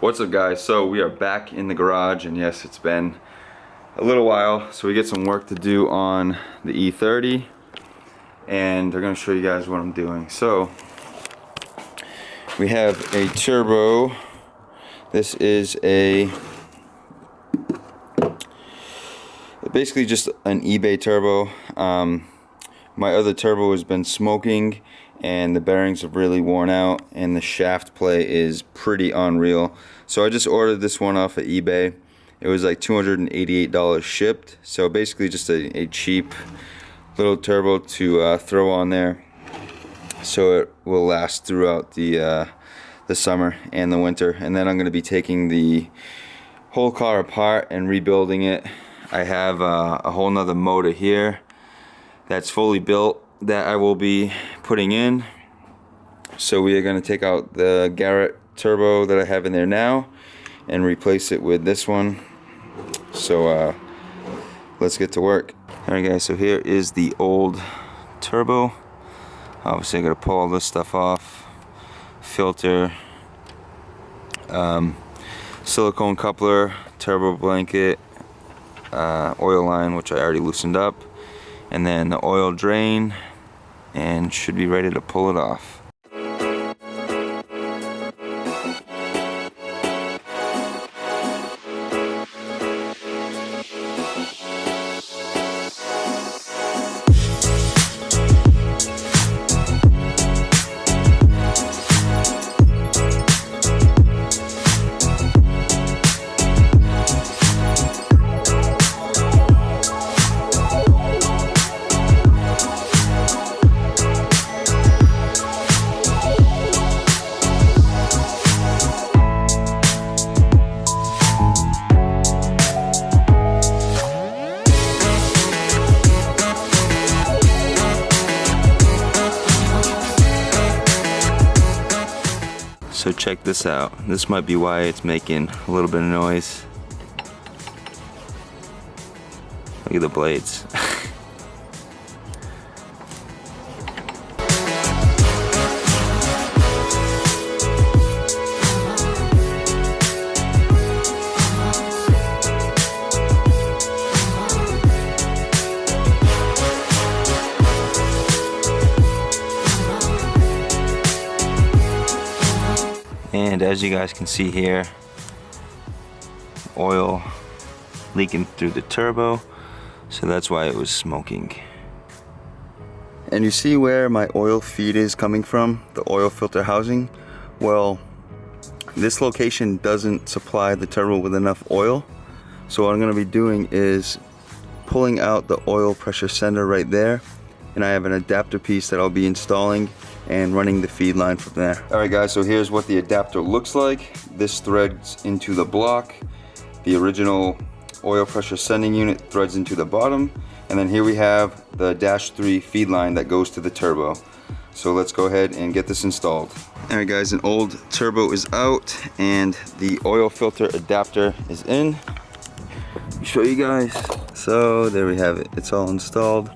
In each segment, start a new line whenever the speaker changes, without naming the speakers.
What's up, guys? So we are back in the garage, and yes, it's been a little while, so we get some work to do on the E30, and they're going to show you guys what I'm doing. So we have a turbo. This is basically just an eBay turbo. My other turbo has been smoking and the bearings have really worn out and the shaft play is pretty unreal. So I just ordered this one off of eBay. It was like $288 shipped. So basically just a cheap little turbo to throw on there so it will last throughout the summer and the winter. And then I'm going to be taking the whole car apart and rebuilding it. I have a whole nother motor here that's fully built that I will be putting in. So we are going to take out the Garrett turbo that I have in there now and replace it with this one. So let's get to work. Alright guys, so here is the old turbo. Obviously I got to pull all this stuff off. Filter, silicone coupler, turbo blanket, oil line, which I already loosened up, and then the oil drain, and should be ready to pull it off. So check this out. This might be why it's making a little bit of noise. Look at the blades. And as you guys can see here, oil leaking through the turbo, so that's why it was smoking. And you see where my oil feed is coming from, the oil filter housing? Well, this location doesn't supply the turbo with enough oil, so what I'm going to be doing is pulling out the oil pressure sender right there, and I have an adapter piece that I'll be installing and running the feed line from there. Alright guys, so here's what the adapter looks like. This threads into the block. The original oil pressure sending unit threads into the bottom. And then here we have the -3 feed line that goes to the turbo. So let's go ahead and get this installed. Alright guys, an old turbo is out and the oil filter adapter is in. Let me show you guys. So there we have it. It's all installed.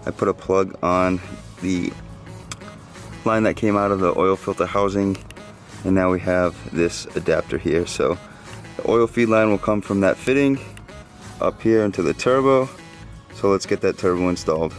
I put a plug on the line that came out of the oil filter housing, and now we have this adapter here. So the oil feed line will come from that fitting up here into the turbo. So let's get that turbo installed.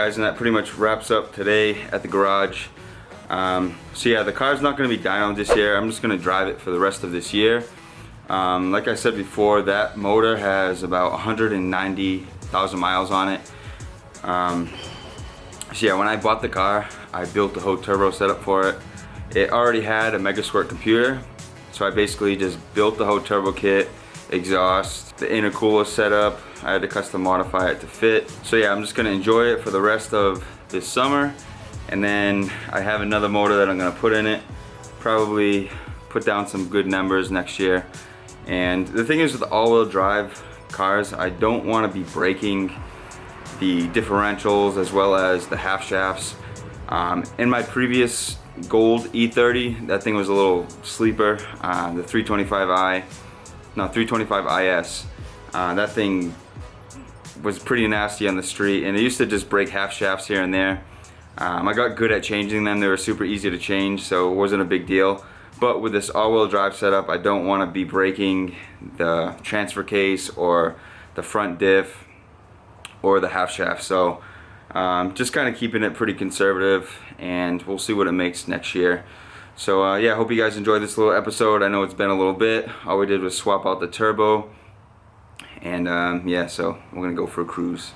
guys, and that pretty much wraps up today at the garage. So yeah, the car's not going to be dynoed this year. I'm just going to drive it for the rest of this year. Like I said before, that motor has about 190,000 miles on it. So yeah, when I bought the car, I built the whole turbo setup for it. It already had a MegaSquirt computer, so I basically just built the whole turbo kit, exhaust, the intercooler setup. I had to custom modify it to fit. So yeah, I'm just gonna enjoy it for the rest of this summer, and then I have another motor that I'm gonna put in it. Probably put down some good numbers next year. And the thing is with all-wheel drive cars, I don't want to be breaking the differentials as well as the half shafts. In my previous gold E30, that thing was a little sleeper. The 325IS. That thing was pretty nasty on the street, and it used to just break half shafts here and there. I got good at changing them. They were super easy to change, so it wasn't a big deal. But with this all-wheel drive setup, I don't want to be breaking the transfer case or the front diff or the half shaft. So just kind of keeping it pretty conservative, and we'll see what it makes next year. So yeah, I hope you guys enjoyed this little episode. I know it's been a little bit. All we did was swap out the turbo, and yeah, so we're gonna go for a cruise.